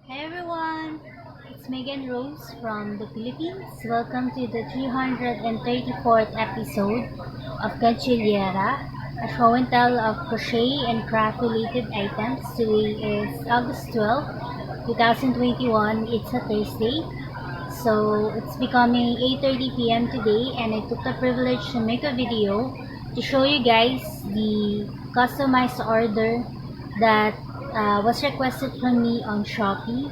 Hi everyone, it's Megan Rose from the Philippines. Welcome to the 334th episode of Gantsilyera, a show and tell of crochet and craft related items. Today is August 12th, 2021. It's a Thursday. So it's becoming 8:30 p.m. today and I took the privilege to make a video to show you guys the customized order that was requested from me on Shopee.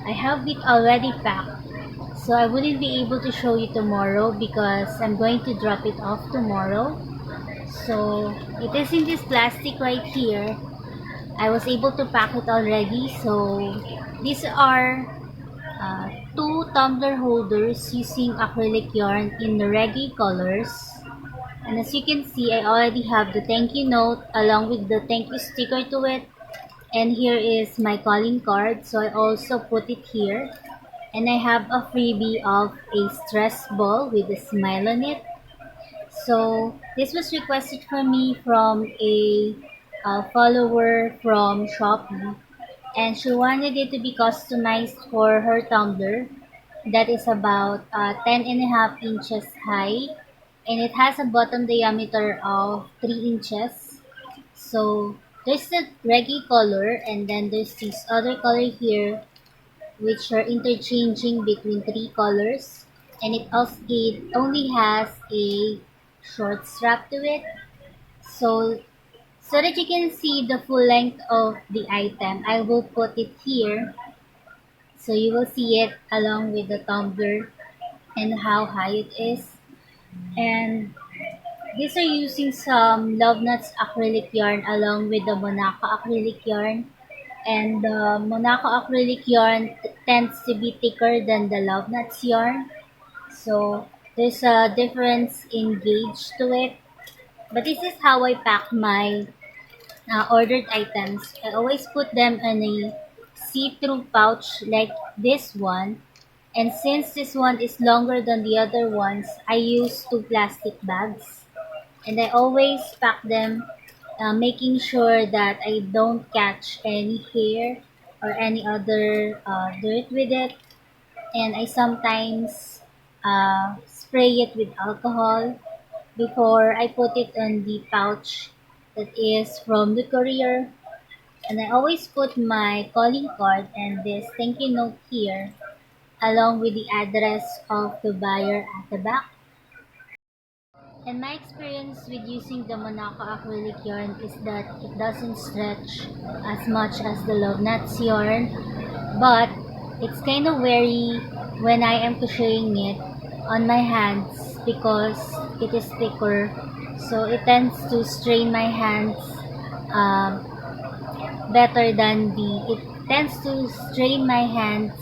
I have it already packed, so I wouldn't be able to show you tomorrow because I'm going to drop it off tomorrow. So it is in this plastic right here. I was able to pack it already. So these are uh, two tumbler holders using acrylic yarn in the reggae colors. And as you can see, I already have the thank you note along with the thank you sticker to it. And here is my calling card, so I also put it here. And I have a freebie of a stress ball with a smile on it. So this was requested for me from a follower from Shopee, and she wanted it to be customized for her tumbler that is about 10.5 inches high, and it has a bottom diameter of 3 inches. So there's the reggae color, and then there's this other color here which are interchanging between three colors, and it only has a short strap to it. So that you can see the full length of the item, I will put it here so you will see it along with the tumbler and how high it is. And these are using some Love Nuts acrylic yarn along with the Monaco acrylic yarn. And the Monaco acrylic yarn tends to be thicker than the Love Nuts yarn. So there's a difference in gauge to it. But this is how I pack my ordered items. I always put them in a see-through pouch like this one. And since this one is longer than the other ones, I use two plastic bags. And I always pack them, making sure that I don't catch any hair or any other dirt with it. And I sometimes spray it with alcohol before I put it on the pouch that is from the courier. And I always put my calling card and this thank you note here along with the address of the buyer at the back. And my experience with using the Monaco acrylic yarn is that it doesn't stretch as much as the Love Nuts yarn, but it's kind of weary when I am crocheting it on my hands because it is thicker, so it tends to strain my hands um, better than it tends to strain my hands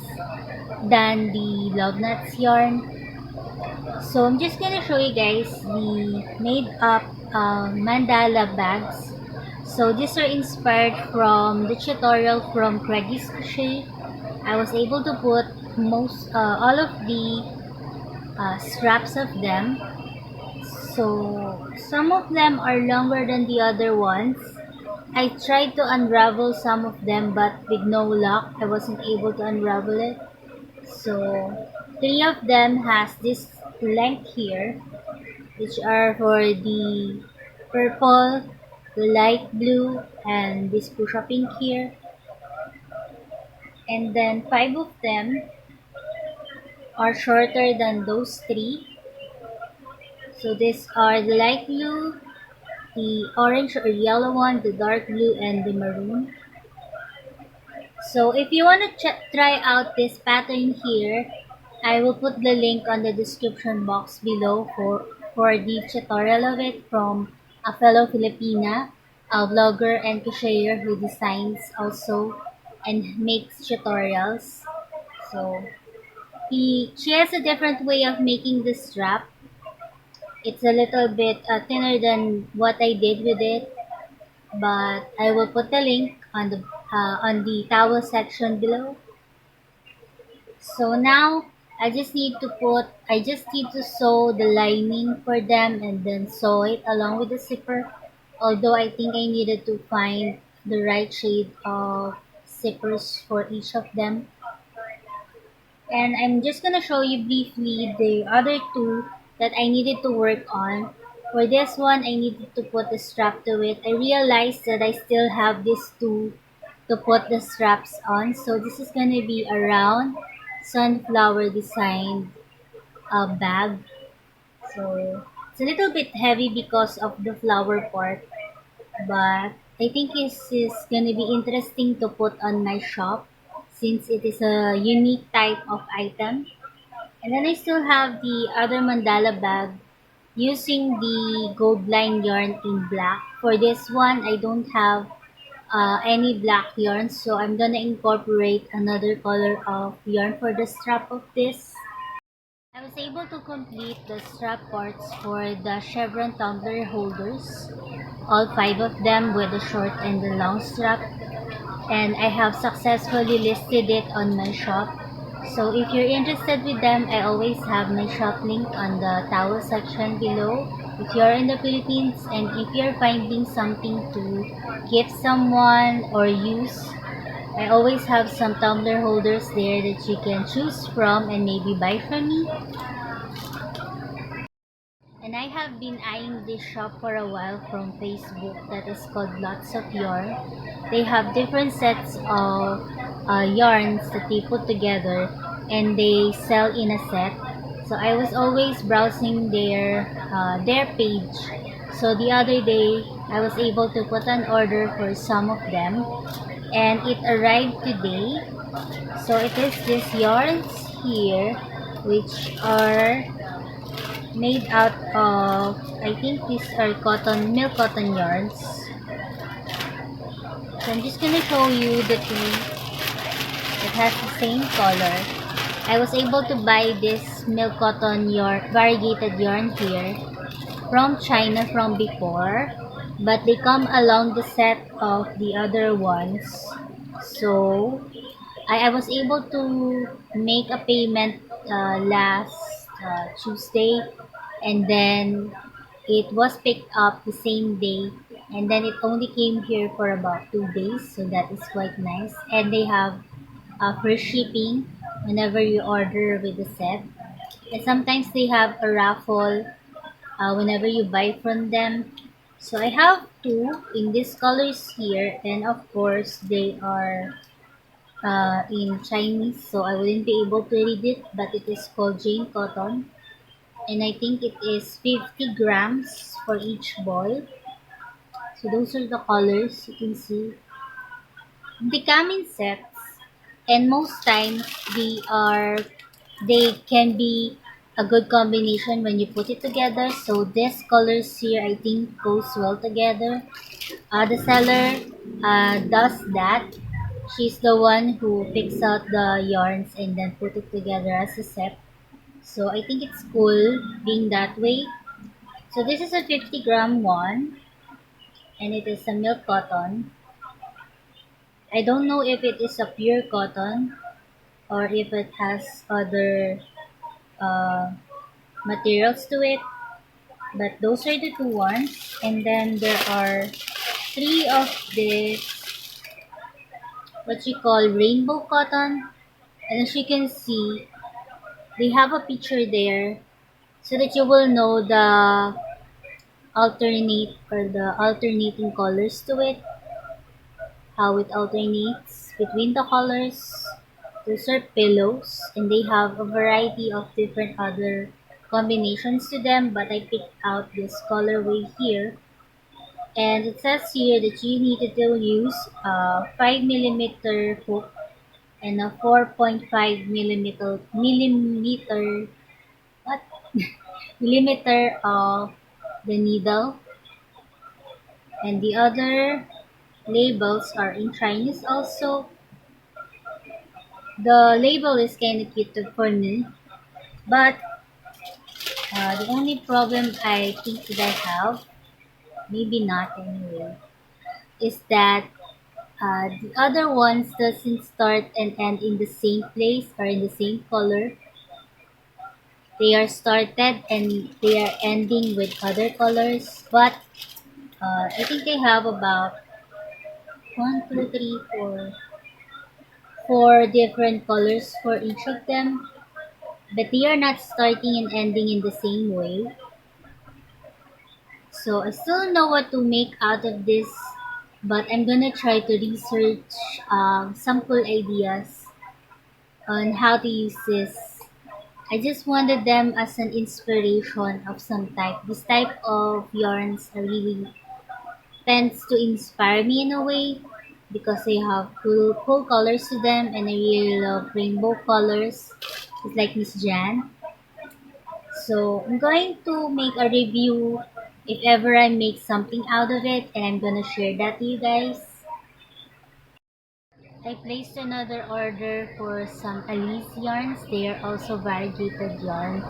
than the Love Nuts yarn. So I'm just gonna show you guys the made up mandala bags. So these are inspired from the tutorial from Creggys Crochet. I was able to put all of the straps of them. So some of them are longer than the other ones. I tried to unravel some of them, but with no luck, I wasn't able to unravel it. So three of them has this length here, which are for the purple, the light blue, and this push-up pink here. And then five of them are shorter than those three. So these are the light blue, the orange or yellow one, the dark blue, and the maroon. So if you want to try out this pattern here, I will put the link on the description box below for the tutorial of it from a fellow Filipina, a vlogger and crocheter who designs also and makes tutorials. So she has a different way of making the strap. It's a little bit thinner than what I did with it, but I will put the link on the towel section below. So now I just need to sew the lining for them and then sew it along with the zipper. Although I think I needed to find the right shade of zippers for each of them. And I'm just gonna show you briefly the other two that I needed to work on. For this one, I needed to put the strap to it. I realized that I still have these two to put the straps on. So this is gonna be a round sunflower design bag. So it's a little bit heavy because of the flower part, but I think this is gonna be interesting to put on my shop since it is a unique type of item. And then I still have the other mandala bag using the gold line yarn in black. For this one, I don't have any black yarn, so I'm gonna incorporate another color of yarn for the strap of this. I was able to complete the strap parts for the Chevron tumbler holders, all five of them with the short and the long strap, and I have successfully listed it on my shop. So if you're interested with them, I always have my shop link on the towel section below. If you're in the Philippines and if you're finding something to gift someone or use, I always have some tumbler holders there that you can choose from and maybe buy from me. And I have been eyeing this shop for a while from Facebook that is called Lots of Yarn. They have different sets of yarns that they put together and they sell in a set. So I was always browsing their page. So the other day, I was able to put an order for some of them and it arrived today. So it is these yarns here which are made out of, I think these are milk cotton yarns. So I'm just gonna show you the two that has the same color. I was able to buy this milk cotton yarn, variegated yarn here from China from before, but they come along the set of the other ones. So I was able to make a payment last Tuesday, and then it was picked up the same day, and then it only came here for about 2 days, so that is quite nice. And they have free shipping whenever you order with the set. And sometimes they have a raffle whenever you buy from them. So I have two in these colors here, and of course they are in Chinese, so I wouldn't be able to read it, but it is called Jane Cotton, and I think it is 50 grams for each ball. So those are the colors you can see. They come in sets, and most times they can be a good combination when you put it together. So these colors here I think goes well together. The seller does that. She's the one who picks out the yarns and then put it together as a set. So I think it's cool being that way. So this is a 50-gram one and it is a milk cotton. I don't know if it is a pure cotton or if it has other uh, materials to it. But those are the two ones. And then there are three of this, what you call rainbow cotton. And as you can see, they have a picture there so that you will know the alternating colors to it, how it alternates between the colors. Those are pillows and they have a variety of different other combinations to them, but I picked out this colorway here. And it says here that you need to use a 5 millimeter hook and a 4.5 millimeter what millimeter of the needle, and the other labels are in Chinese also. The label is kind of cute for me, but the only problem I think that I have, maybe not anyway, is that the other ones doesn't start and end in the same place or in the same color. They are started and they are ending with other colors, but I think I have about one, two, three, four. 4 different colors for each of them, but they are not starting and ending in the same way. So I still don't know what to make out of this, but I'm gonna try to research some cool ideas on how to use this. I just wanted them as an inspiration of some type. This type of yarns are really tends to inspire me in a way because they have cool colors to them, and I really love rainbow colors. It's like Miss Jan. So I'm going to make a review if ever I make something out of it, and I'm gonna share that to you guys. I placed another order for some Alice yarns. They are also variegated yarns,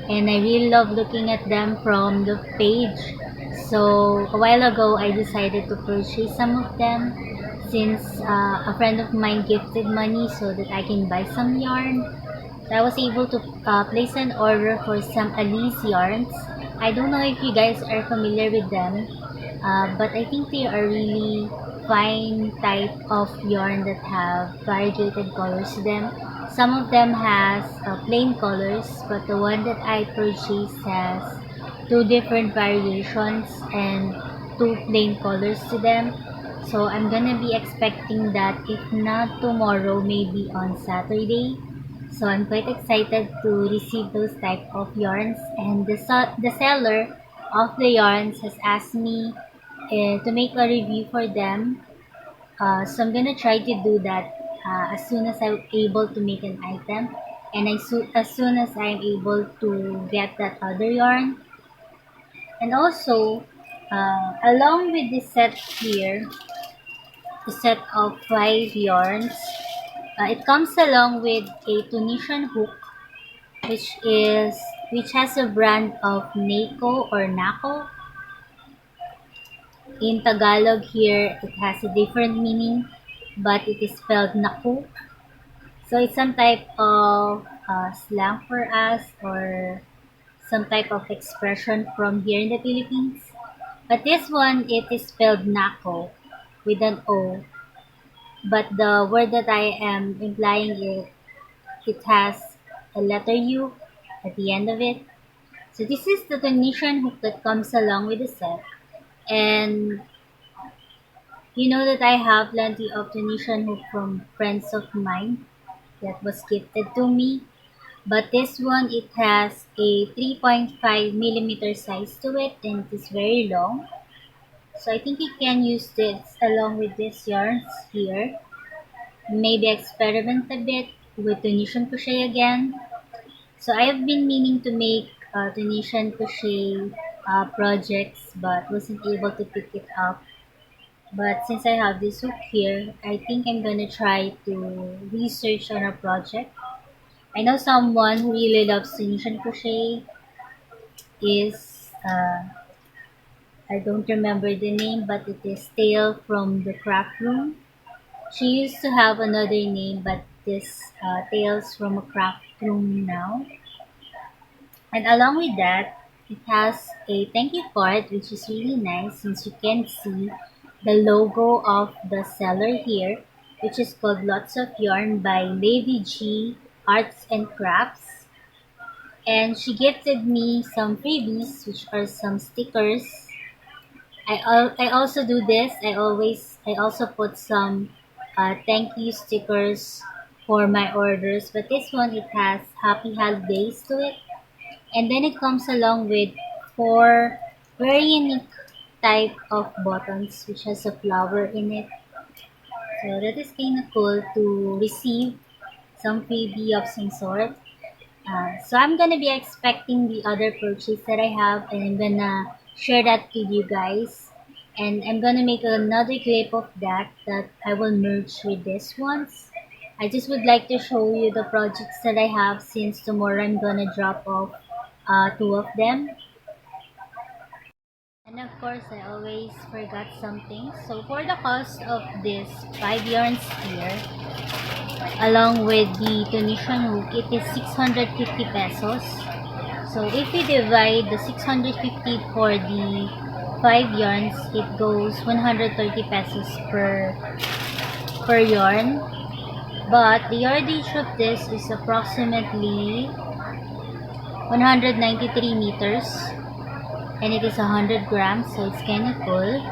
and I really love looking at them from the page. So a while ago, I decided to purchase some of them since a friend of mine gifted money so that I can buy some yarn. I was able to place an order for some Alice yarns. I don't know if you guys are familiar with them, but I think they are really fine type of yarn that have variegated colors to them. Some of them has plain colors, but the one that I purchased has two different variations and two plain colors to them. So I'm gonna be expecting that if not tomorrow, maybe on Saturday. So I'm quite excited to receive those type of yarns, and the seller of the yarns has asked me to make a review for them. So I'm gonna try to do that as soon as I'm able to make an item, and as soon as I'm able to get that other yarn. And also, along with this set here, the set of 5 yarns, it comes along with a Tunisian hook, which is which has a brand of Nako or Nako. In Tagalog here, it has a different meaning, but it is spelled Naku. So it's some type of slang for us, or some type of expression from here in the Philippines. But this one, it is spelled Nako with an O. But the word that I am implying it has a letter U at the end of it. So this is the Tunisian hook that comes along with the set. And you know that I have plenty of Tunisian hook from friends of mine that was gifted to me. But this one, it has a 3.5 millimeter size to it, and it is very long. So I think you can use this along with these yarns here. Maybe experiment a bit with Tunisian crochet again. So I have been meaning to make Tunisian crochet projects, but wasn't able to pick it up. But since I have this hook here, I think I'm gonna try to research on a project. I know someone who really loves Tunisian crochet is I don't remember the name, but it is Tale from the Craft Room. She used to have another name, but this Tales from a Craft Room now. And along with that, it has a thank you card, which is really nice since you can see the logo of the seller here, which is called Lots of Yarn by Lady G Arts and Crafts. And she gifted me some freebies, which are some stickers. I also do this. I also put some thank you stickers for my orders, but this one, it has happy holidays to it. And then it comes along with 4 very unique type of buttons, which has a flower in it. So that is kind of cool to receive some freebie of some sort. So I'm gonna be expecting the other purchase that I have, and I'm gonna share that with you guys. And I'm gonna make another clip of that I will merge with this ones. I just would like to show you the projects that I have, since tomorrow I'm gonna drop off 2 of them. And of course, I always forgot something. So for the cost of this 5 yarns here, along with the Tunisian hook, it is 650 pesos. So if you divide the 650 for the 5 yarns, it goes 130 pesos per yarn. But the yardage of this is approximately 193 meters, and it is 100 grams, so it's kind of cool.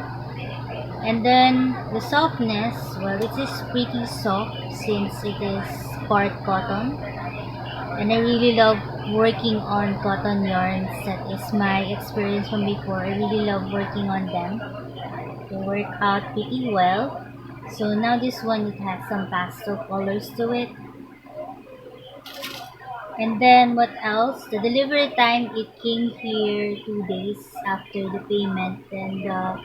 And then the softness, well, it is pretty soft since it is part cotton, and I really love working on cotton yarns. That is my experience from before. I really love working on them. They work out pretty well. So now this one, it has some pastel colors to it. And then what else? The delivery time, it came here 2 days after the payment, and the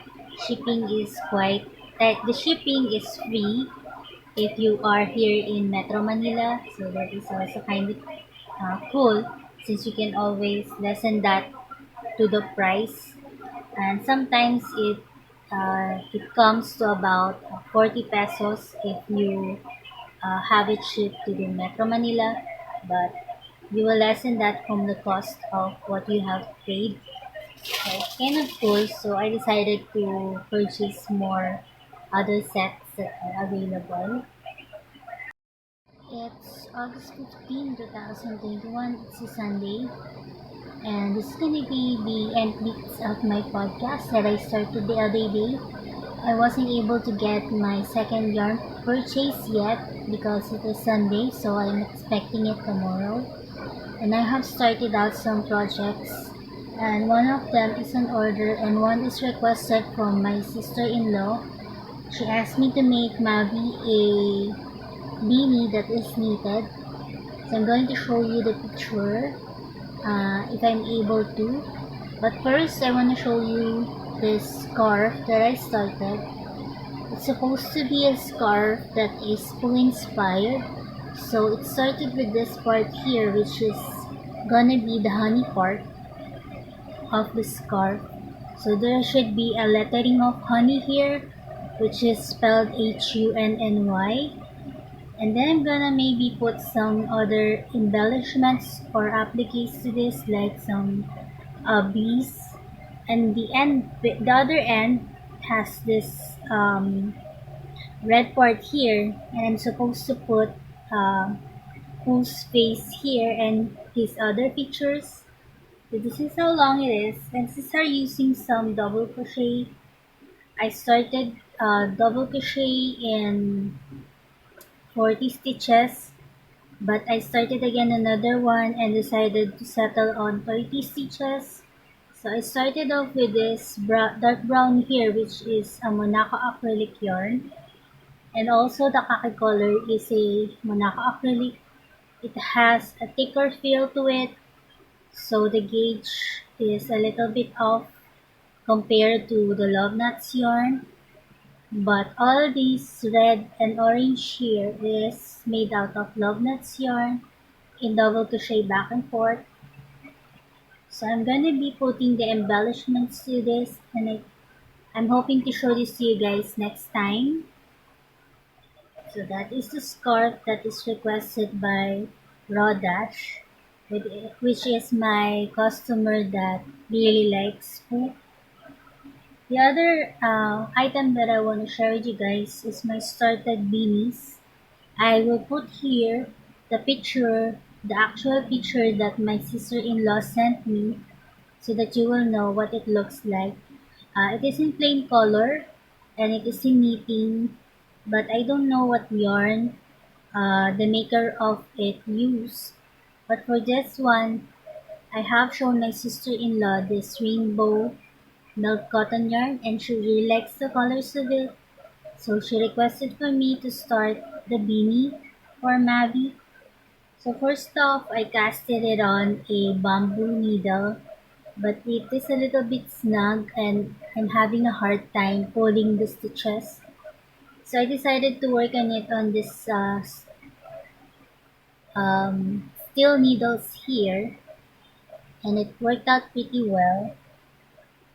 shipping is the shipping is free if you are here in Metro Manila. So that is also kind of cool, since you can always lessen that to the price. And sometimes it comes to about 40 pesos if you have it shipped to the Metro Manila, but you will lessen that from the cost of what you have paid. So it's kind of cool. So I decided to purchase more other sets that are available. It's August 15, 2021. It's a Sunday. And this is going to be the end bits of my podcast that I started the other day. I wasn't able to get my second yarn purchase yet because it is Sunday, so I'm expecting it tomorrow. And I have started out some projects, and one of them is an order and one is requested from my sister-in-law. She asked me to make Mavi a beanie that is knitted. So I'm going to show you the picture if I'm able to. But first, I want to show you this scarf that I started. It's supposed to be a scarf that is full inspired. So it started with this part here, which is gonna be the honey part of the scarf. So there should be a lettering of honey here, which is spelled HUNNY. And then I'm gonna maybe put some other embellishments or appliques to this, like some bees. And the other end has this red part here, and I'm supposed to put whose face here and his other pictures. So this is how long it is, and since I'm using some double crochet, I started double crochet in 40 stitches, but I started again another one and decided to settle on 30 stitches. So I started off with this dark brown here, which is a Monaco acrylic yarn, and also the khaki color is a Monaco acrylic. It has a thicker feel to it, so the gauge is a little bit off compared to the Love Nuts yarn. But all these red and orange here is made out of Love Nuts yarn in double crochet back and forth. So I'm going to be putting the embellishments to this, and I'm hoping to show this to you guys next time. So that is the scarf that is requested by Raw Dash, which is my customer that really likes food. The other item that I want to share with you guys is my started beanies. I will put here the actual picture that my sister-in-law sent me, so that you will know what it looks like. It is in plain color and it is in knitting, but I don't know what yarn the maker of it used. But for this one, I have shown my sister-in-law this rainbow milk cotton yarn, and she really likes the colors of it. So she requested for me to start the beanie for Mavi. So first off, I casted it on a bamboo needle, but it is a little bit snug and I'm having a hard time pulling the stitches. So I decided to work on it on this steel needles here, and it worked out pretty well.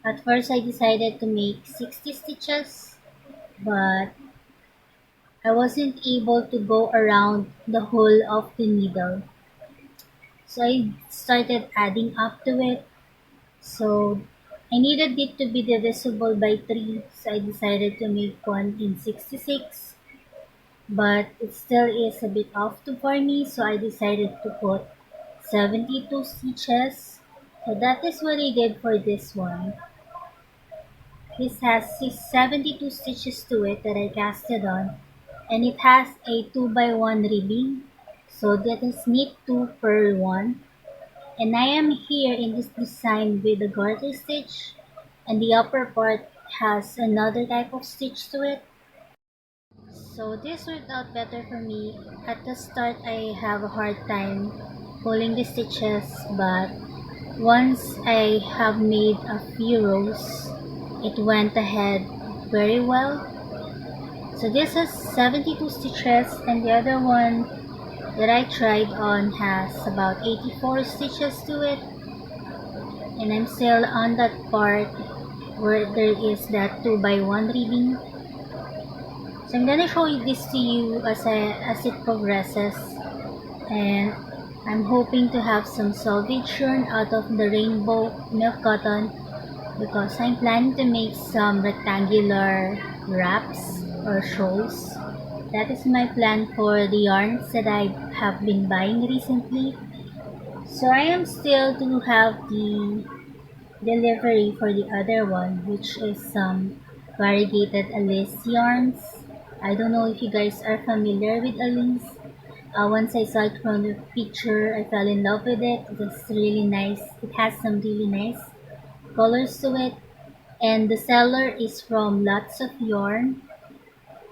At first I decided to make 60 stitches, but I wasn't able to go around the whole of the needle. So I started adding up to it. So I needed it to be divisible by 3, so I decided to make one in 66. but it still is a bit off for me, so I decided to put 72 stitches. So that is what I did for this one. This has 72 stitches to it that I casted on, and it has a 2x1 ribbing, so that is knit 2 per 1. And I am here in this design with the garter stitch, and the upper part has another type of stitch to it. So this worked out better for me. At the start, I have a hard time pulling the stitches, but once I have made a few rows, it went ahead very well. So this has 72 stitches, and the other one that I tried on has about 84 stitches to it. And I'm still on that part where there is that 2x1 ribbing. So I'm gonna show this to you as it progresses, and I'm hoping to have some salvage yarn out of the rainbow milk cotton because I'm planning to make some rectangular wraps or shawls. That is my plan for the yarns that I have been buying recently. So I am still to have the delivery for the other one, which is some variegated Alice yarns. I don't know if you guys are familiar with Alice. Once I saw it from the picture, I fell in love with it. It's really nice. It has some really nice colors to it. And the seller is from Lots of Yarn.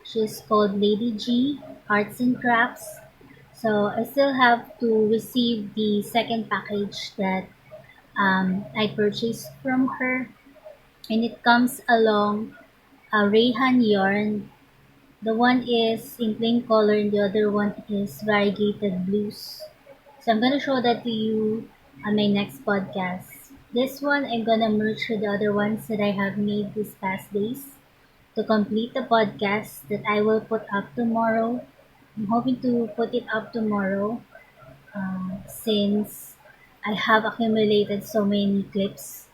She's called Lady G Arts and Crafts. So I still have to receive the second package that I purchased from her, and it comes along a Rayhan yarn. The one is in plain color and the other one is variegated blues. So I'm gonna show that to you on my next podcast. This one I'm gonna merge with the other ones that I have made these past days to complete the podcast that I will put up tomorrow. I'm hoping to put it up tomorrow since I have accumulated so many clips.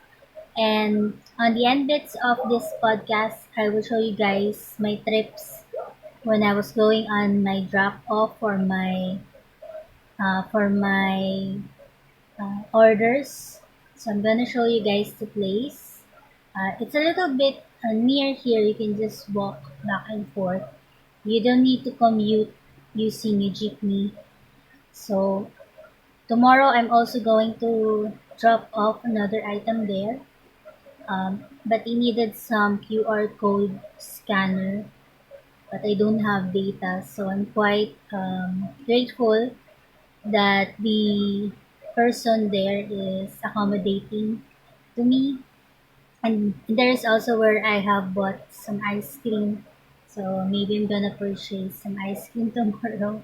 And on the end bits of this podcast, I will show you guys my trips when I was going on my drop off for my orders. So I'm gonna show you guys the place. It's a little bit near here. You can just walk back and forth. You don't need to commute using a jeepney. So tomorrow I'm also going to drop off another item there. But it needed some QR code scanner, but I don't have data, so I'm quite grateful that the person there is accommodating to me. And there is also where I have bought some ice cream, so maybe I'm gonna purchase some ice cream tomorrow,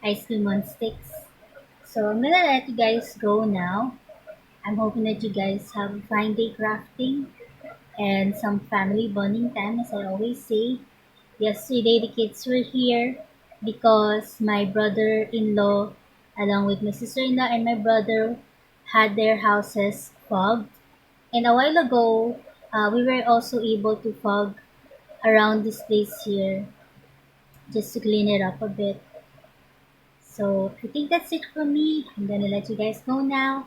ice cream on sticks. So I'm gonna let you guys go now. I'm hoping that you guys have a fine day crafting and some family bonding time, as I always say. Yesterday, the kids were here because my brother-in-law, along with my sister-in-law and my brother, had their houses fogged. And a while ago, we were also able to fog around this place here just to clean it up a bit. So I think that's it from me. I'm gonna let you guys go now.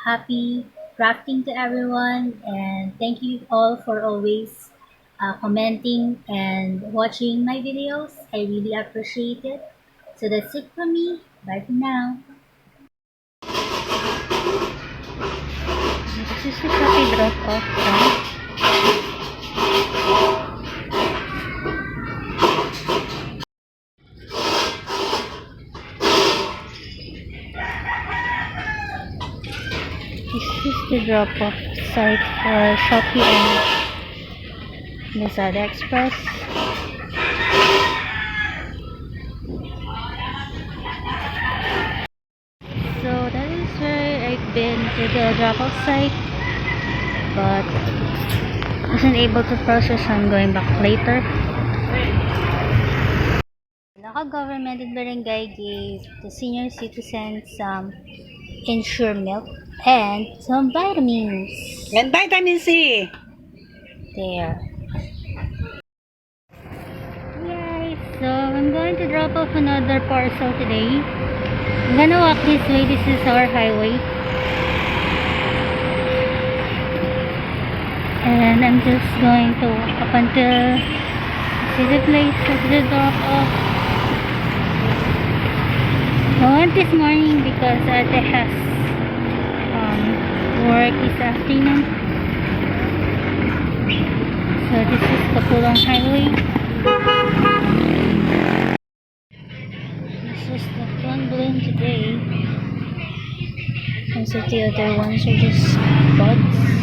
Happy crafting to everyone, and thank you all for always commenting and watching my videos. I really appreciate it. So that's it from me. Bye for now. This is the Shopee drop off, right? This is the drop off site for Shopee and Lazada Express. So that is where I've been to the drop off site, but wasn't able to process, so I'm going back later. Local government in Barangay gave the senior citizens some Ensure milk and some vitamins. And vitamin C. There. Yay! So I'm going to drop off another parcel today. I'm gonna walk this way. This is our highway. And I'm just going to walk up until see the place of the drop off. I went this morning because Ate has work this afternoon. So this is Kapulong Highway. This is the front bloom today. Most of the other ones are just buds.